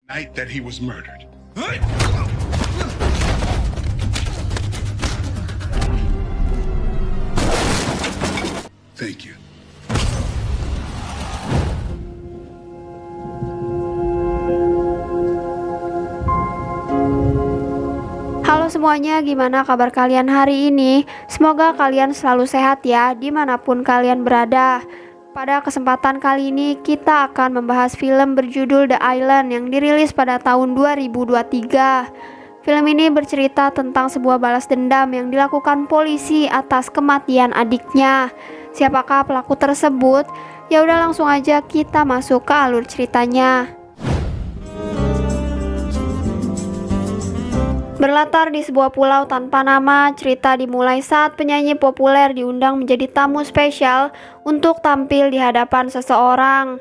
Night that he was murdered. Thank you. Halo semuanya, gimana kabar kalian hari ini? Semoga kalian selalu sehat ya, dimanapun kalian berada. Pada kesempatan kali ini, kita akan membahas film berjudul The Island yang dirilis pada tahun 2023. Film ini bercerita tentang sebuah balas dendam yang dilakukan polisi atas kematian adiknya. Siapakah pelaku tersebut? Ya udah langsung aja kita masuk ke alur ceritanya. Berlatar di sebuah pulau tanpa nama, cerita dimulai saat penyanyi populer diundang menjadi tamu spesial untuk tampil di hadapan seseorang.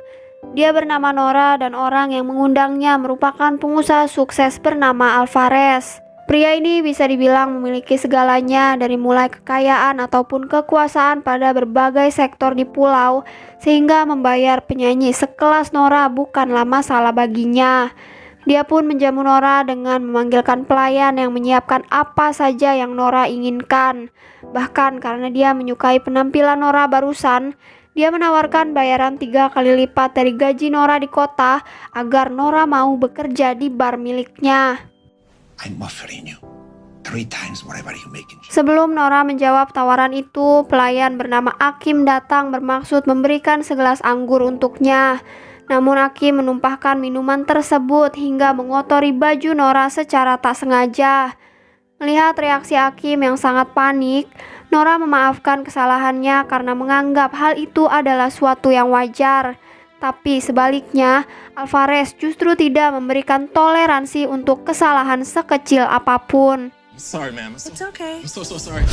Dia bernama Nora dan orang yang mengundangnya merupakan pengusaha sukses bernama Alvarez. Pria ini bisa dibilang memiliki segalanya, dari mulai kekayaan ataupun kekuasaan pada berbagai sektor di pulau, sehingga membayar penyanyi sekelas Nora bukanlah masalah baginya. Dia pun menjamu Nora dengan memanggilkan pelayan yang menyiapkan apa saja yang Nora inginkan. Bahkan karena dia menyukai penampilan Nora barusan, dia menawarkan bayaran 3 kali lipat dari gaji Nora di kota agar Nora mau bekerja di bar miliknya. I'm offering you 3 times whatever you make in. Sebelum Nora menjawab tawaran itu, pelayan bernama Akim datang bermaksud memberikan segelas anggur untuknya. Namun Akim menumpahkan minuman tersebut hingga mengotori baju Nora secara tak sengaja. Melihat reaksi Akim yang sangat panik, Nora memaafkan kesalahannya karena menganggap hal itu adalah suatu yang wajar. Tapi sebaliknya, Alvarez justru tidak memberikan toleransi untuk kesalahan sekecil apapun. I'm sorry, ma'am. It's okay. I'm so sorry.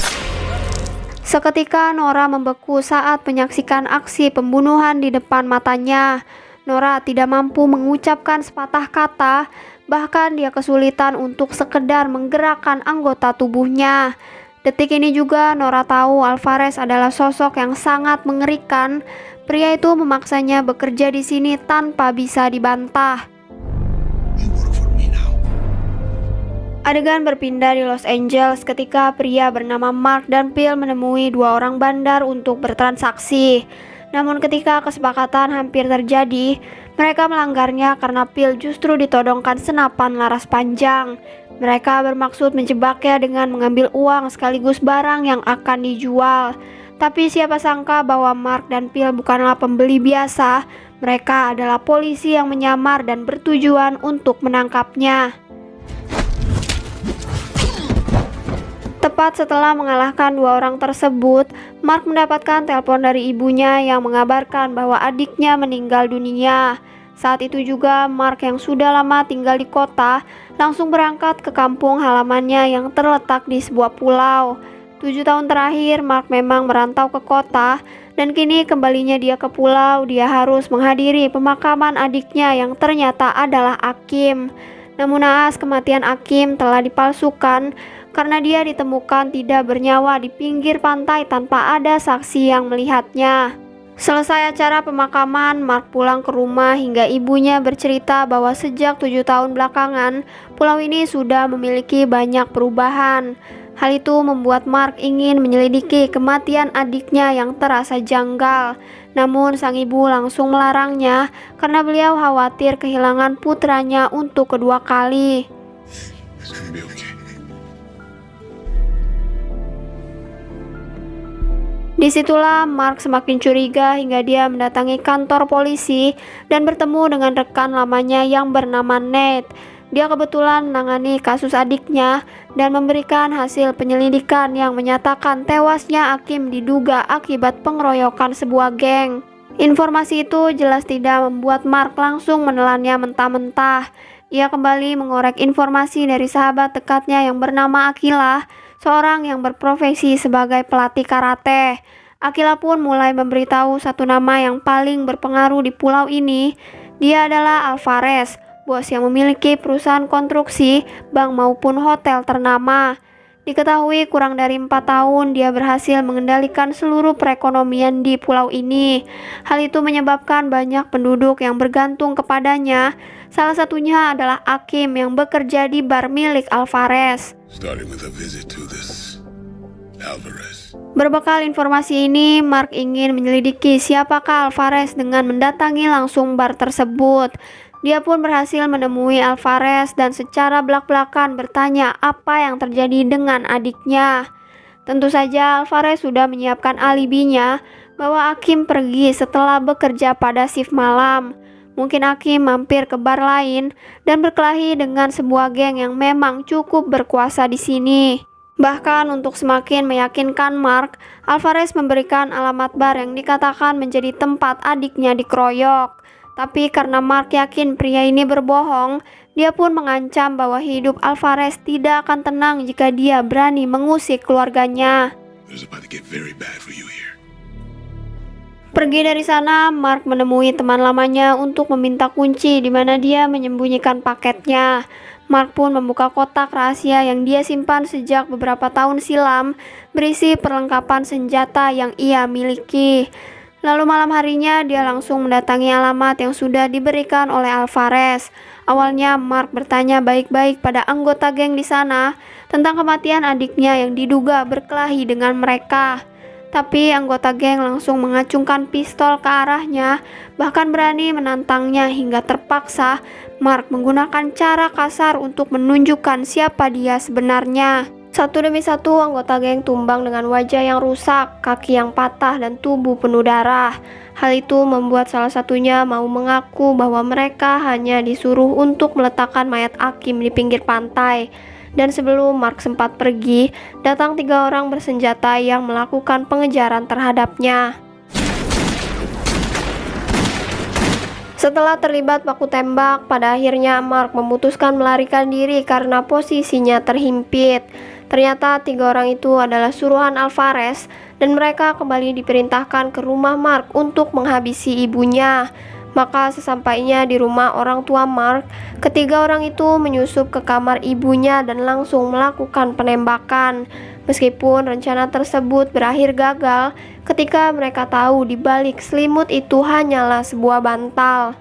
Seketika Nora membeku saat menyaksikan aksi pembunuhan di depan matanya. Nora tidak mampu mengucapkan sepatah kata, bahkan dia kesulitan untuk sekedar menggerakkan anggota tubuhnya. Detik ini juga Nora tahu Alvarez adalah sosok yang sangat mengerikan. Pria itu memaksanya bekerja di sini tanpa bisa dibantah. You work for me now. Adegan berpindah di Los Angeles ketika pria bernama Mark dan Phil menemui 2 orang bandar untuk bertransaksi. Namun ketika kesepakatan hampir terjadi, mereka melanggarnya karena Phil justru ditodongkan senapan laras panjang. Mereka bermaksud menjebaknya dengan mengambil uang sekaligus barang yang akan dijual. Tapi siapa sangka bahwa Mark dan Phil bukanlah pembeli biasa. Mereka adalah polisi yang menyamar dan bertujuan untuk menangkapnya. Tepat setelah mengalahkan 2 orang tersebut, Mark mendapatkan telepon dari ibunya yang mengabarkan bahwa adiknya meninggal dunia. Saat itu juga Mark yang sudah lama tinggal di kota langsung berangkat ke kampung halamannya yang terletak di sebuah pulau. 7 tahun terakhir Mark memang merantau ke kota, dan kini kembalinya dia ke pulau, dia harus menghadiri pemakaman adiknya yang ternyata adalah Akim. Namun naas, kematian Akim telah dipalsukan karena dia ditemukan tidak bernyawa di pinggir pantai tanpa ada saksi yang melihatnya. Selesai acara pemakaman, Mark pulang ke rumah hingga ibunya bercerita bahwa sejak 7 tahun belakangan, pulau ini sudah memiliki banyak perubahan. Hal itu membuat Mark ingin menyelidiki kematian adiknya yang terasa janggal. Namun sang ibu langsung melarangnya karena beliau khawatir kehilangan putranya untuk kedua kali. It's gonna be okay. Disitulah Mark semakin curiga hingga dia mendatangi kantor polisi dan bertemu dengan rekan lamanya yang bernama Nate. Dia kebetulan menangani kasus adiknya dan memberikan hasil penyelidikan yang menyatakan tewasnya Akim diduga akibat pengeroyokan sebuah geng. Informasi itu jelas tidak membuat Mark langsung menelannya mentah-mentah. Ia kembali mengorek informasi dari sahabat dekatnya yang bernama Akila, seorang yang berprofesi sebagai pelatih karate. Akila pun mulai memberitahu satu nama yang paling berpengaruh di pulau ini. Dia adalah Alvarez, bos yang memiliki perusahaan konstruksi, bank maupun hotel ternama. Diketahui kurang dari 4 tahun dia berhasil mengendalikan seluruh perekonomian di pulau ini. Hal itu menyebabkan banyak penduduk yang bergantung kepadanya, Salah satunya adalah Akim yang bekerja di bar milik Alvarez. Starting with a visit to this Alvarez. Berbekal informasi ini, Mark ingin menyelidiki siapakah Alvarez dengan mendatangi langsung bar tersebut. Dia pun berhasil menemui Alvarez dan secara belak-belakan bertanya apa yang terjadi dengan adiknya. Tentu saja Alvarez sudah menyiapkan alibinya bahwa Akim pergi setelah bekerja pada shift malam. Mungkin Akim mampir ke bar lain dan berkelahi dengan sebuah geng yang memang cukup berkuasa di sini. Bahkan untuk semakin meyakinkan Mark, Alvarez memberikan alamat bar yang dikatakan menjadi tempat adiknya dikeroyok. Tapi karena Mark yakin pria ini berbohong, dia pun mengancam bahwa hidup Alvarez tidak akan tenang jika dia berani mengusik keluarganya. It's about to get very bad for you here. Pergi dari sana, Mark menemui teman lamanya untuk meminta kunci di mana dia menyembunyikan paketnya. Mark pun membuka kotak rahasia yang dia simpan sejak beberapa tahun silam, berisi perlengkapan senjata yang ia miliki. Lalu malam harinya dia langsung mendatangi alamat yang sudah diberikan oleh Alvarez. Awalnya Mark bertanya baik-baik pada anggota geng di sana tentang kematian adiknya yang diduga berkelahi dengan mereka. Tapi anggota geng langsung mengacungkan pistol ke arahnya, bahkan berani menantangnya hingga terpaksa Mark menggunakan cara kasar untuk menunjukkan siapa dia sebenarnya. Satu demi satu anggota geng tumbang dengan wajah yang rusak, kaki yang patah, dan tubuh penuh darah. Hal itu membuat salah satunya mau mengaku bahwa mereka hanya disuruh untuk meletakkan mayat Akim di pinggir pantai. Dan sebelum Mark sempat pergi, datang 3 orang bersenjata yang melakukan pengejaran terhadapnya. Setelah terlibat baku tembak, pada akhirnya Mark memutuskan melarikan diri karena posisinya terhimpit. Ternyata 3 orang itu adalah suruhan Alvarez dan mereka kembali diperintahkan ke rumah Mark untuk menghabisi ibunya. Maka sesampainya di rumah orang tua Mark, ketiga orang itu menyusup ke kamar ibunya dan langsung melakukan penembakan. Meskipun rencana tersebut berakhir gagal ketika mereka tahu di balik selimut itu hanyalah sebuah bantal.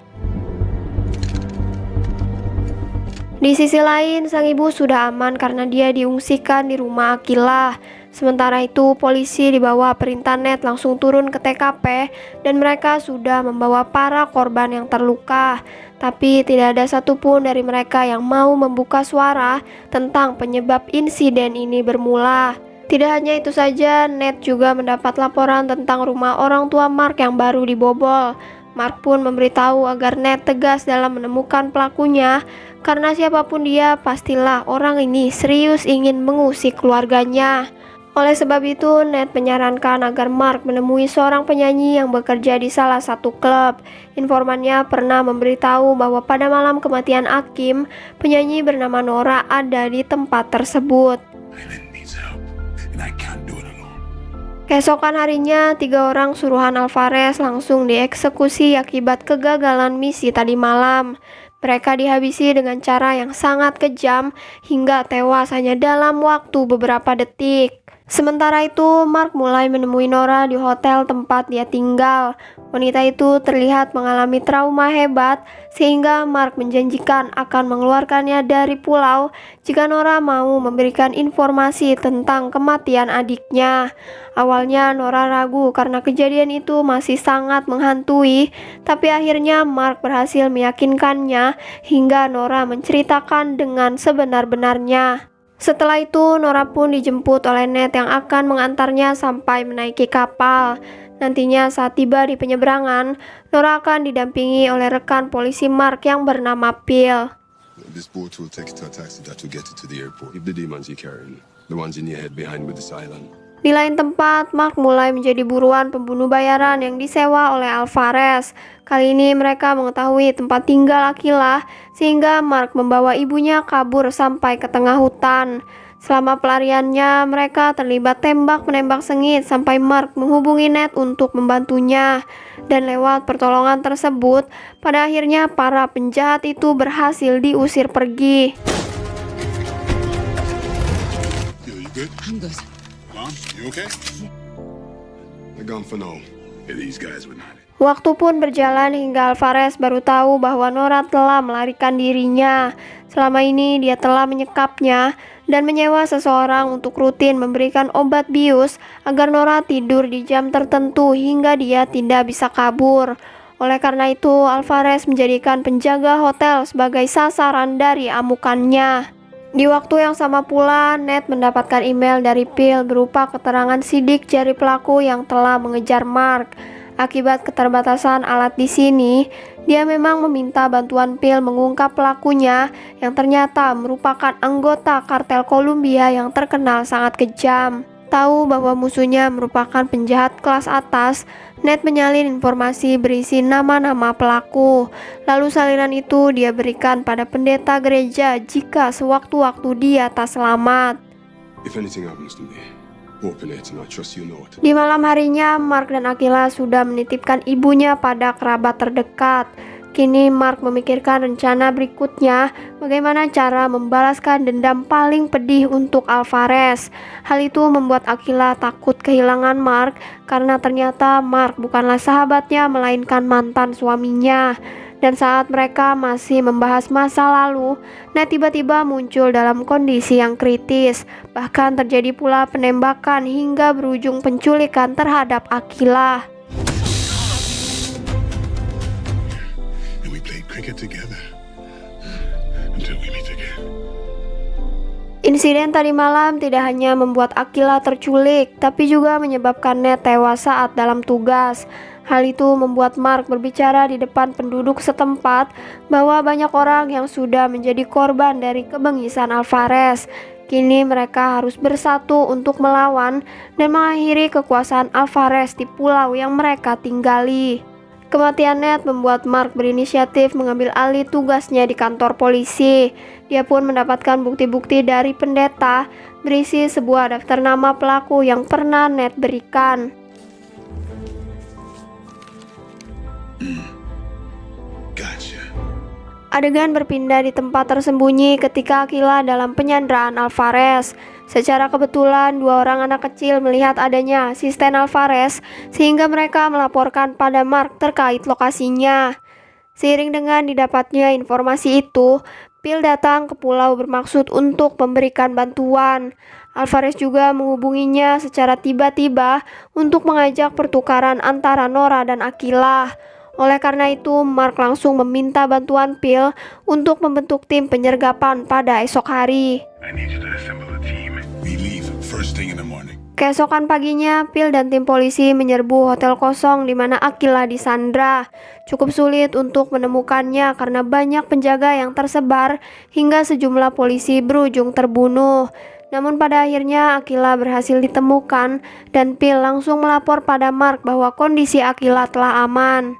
Di sisi lain, sang ibu sudah aman karena dia diungsikan di rumah Akilah. Sementara itu, polisi di bawah perintah Ned langsung turun ke TKP dan mereka sudah membawa para korban yang terluka. Tapi tidak ada satupun dari mereka yang mau membuka suara tentang penyebab insiden ini bermula. Tidak hanya itu saja, Ned juga mendapat laporan tentang rumah orang tua Mark yang baru dibobol. Mark pun memberitahu agar Ned tegas dalam menemukan pelakunya, karena siapapun dia, pastilah orang ini serius ingin mengusik keluarganya. Oleh sebab itu, Ned menyarankan agar Mark menemui seorang penyanyi yang bekerja di salah satu klub. Informannya pernah memberitahu bahwa pada malam kematian Akim, penyanyi bernama Nora ada di tempat tersebut. Island needs help, and I can't do it alone. Keesokan harinya, 3 orang suruhan Alvarez langsung dieksekusi akibat kegagalan misi tadi malam. Mereka dihabisi dengan cara yang sangat kejam hingga tewas hanya dalam waktu beberapa detik. Sementara itu, Mark mulai menemui Nora di hotel tempat dia tinggal. Wanita itu terlihat mengalami trauma hebat sehingga Mark menjanjikan akan mengeluarkannya dari pulau jika Nora mau memberikan informasi tentang kematian adiknya. Awalnya Nora ragu karena kejadian itu masih sangat menghantui, tapi akhirnya Mark berhasil meyakinkannya hingga Nora menceritakan dengan sebenar-benarnya. Setelah itu, Nora pun dijemput oleh Ned yang akan mengantarnya sampai menaiki kapal. Nantinya saat tiba di penyeberangan, Nora akan didampingi oleh rekan polisi Mark yang bernama Phil. This boat will take you to a taxi that will get you to the airport. If the demons you carry, the ones in your head behind with this island. Di lain tempat, Mark mulai menjadi buruan pembunuh bayaran yang disewa oleh Alvarez. Kali ini mereka mengetahui tempat tinggal Akilah, sehingga Mark membawa ibunya kabur sampai ke tengah hutan. Selama pelariannya, mereka terlibat tembak-menembak sengit sampai Mark menghubungi Ned untuk membantunya. Dan lewat pertolongan tersebut, pada akhirnya para penjahat itu berhasil diusir pergi. Yo, you good? I'm good. Mom, you okay? They're gone for now. Yeah, these guys were not it. Waktu pun berjalan hingga Alvarez baru tahu bahwa Nora telah melarikan dirinya. Selama ini dia telah menyekapnya dan menyewa seseorang untuk rutin memberikan obat bius agar Nora tidur di jam tertentu hingga dia tidak bisa kabur. Oleh karena itu, Alvarez menjadikan penjaga hotel sebagai sasaran dari amukannya. Di waktu yang sama pula, Ned mendapatkan email dari Phil berupa keterangan sidik jari pelaku yang telah mengejar Mark. Akibat keterbatasan alat di sini, dia memang meminta bantuan Phil mengungkap pelakunya yang ternyata merupakan anggota kartel Columbia yang terkenal sangat kejam. Tahu bahwa musuhnya merupakan penjahat kelas atas, Ned menyalin informasi berisi nama-nama pelaku. Lalu salinan itu dia berikan pada pendeta gereja jika sewaktu-waktu dia tak selamat. If anything happens to me, open it and I trust you know it. Di malam harinya, Mark dan Akilah sudah menitipkan ibunya pada kerabat terdekat. Kini Mark memikirkan rencana berikutnya, bagaimana cara membalaskan dendam paling pedih untuk Alvarez. Hal itu membuat Akilah takut kehilangan Mark karena ternyata Mark bukanlah sahabatnya melainkan mantan suaminya. Dan saat mereka masih membahas masa lalu, Ned tiba-tiba muncul dalam kondisi yang kritis. Bahkan terjadi pula penembakan hingga berujung penculikan terhadap Akilah. And we played cricket together until we meet again. Insiden tadi malam tidak hanya membuat Akilah terculik, tapi juga menyebabkan Ned tewas saat dalam tugas. Hal itu membuat Mark berbicara di depan penduduk setempat bahwa banyak orang yang sudah menjadi korban dari kebengisan Alvarez. Kini mereka harus bersatu untuk melawan dan mengakhiri kekuasaan Alvarez di pulau yang mereka tinggali. Kematian Ned membuat Mark berinisiatif mengambil alih tugasnya di kantor polisi. Dia pun mendapatkan bukti-bukti dari pendeta berisi sebuah daftar nama pelaku yang pernah Ned berikan. Gotcha. Adegan berpindah di tempat tersembunyi ketika Akilah dalam penyanderaan Alvarez. Secara kebetulan, dua orang anak kecil melihat adanya asisten Alvarez sehingga mereka melaporkan pada Mark terkait lokasinya. Seiring dengan didapatnya informasi itu, Phil datang ke pulau bermaksud untuk memberikan bantuan. Alvarez juga menghubunginya secara tiba-tiba untuk mengajak pertukaran antara Nora dan Akilah. Oleh karena itu, Mark langsung meminta bantuan Phil untuk membentuk tim penyergapan pada esok hari. I need you to assemble a team. We leave first thing in the morning. Keesokan paginya, Phil dan tim polisi menyerbu hotel kosong di mana Akilah disandra. Cukup sulit untuk menemukannya karena banyak penjaga yang tersebar hingga sejumlah polisi berujung terbunuh. Namun pada akhirnya Akilah berhasil ditemukan dan Phil langsung melapor pada Mark bahwa kondisi Akilah telah aman.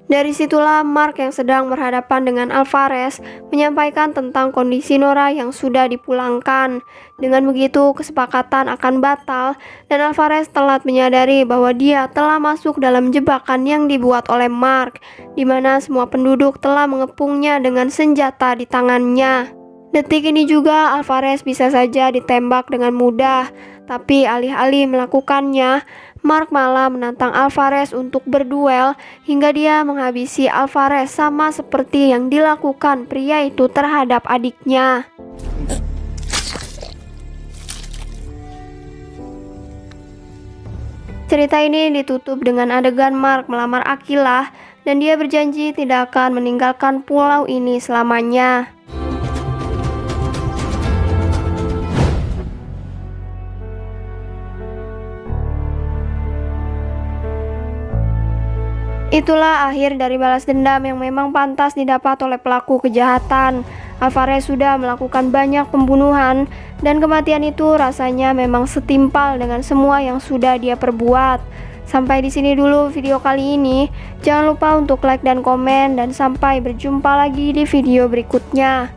Dari situlah Mark yang sedang berhadapan dengan Alvarez menyampaikan tentang kondisi Nora yang sudah dipulangkan. Dengan begitu kesepakatan akan batal dan Alvarez telat menyadari bahwa dia telah masuk dalam jebakan yang dibuat oleh Mark, di mana semua penduduk telah mengepungnya dengan senjata di tangannya. Detik ini juga Alvarez bisa saja ditembak dengan mudah, tapi alih-alih melakukannya, Mark malah menantang Alvarez untuk berduel hingga dia menghabisi Alvarez sama seperti yang dilakukan pria itu terhadap adiknya. Cerita ini ditutup dengan adegan Mark melamar Akilah dan dia berjanji tidak akan meninggalkan pulau ini selamanya. Itulah akhir dari balas dendam yang memang pantas didapat oleh pelaku kejahatan. Alvarez sudah melakukan banyak pembunuhan dan kematian itu rasanya memang setimpal dengan semua yang sudah dia perbuat. Sampai di sini dulu video kali ini. Jangan lupa untuk like dan komen dan sampai berjumpa lagi di video berikutnya.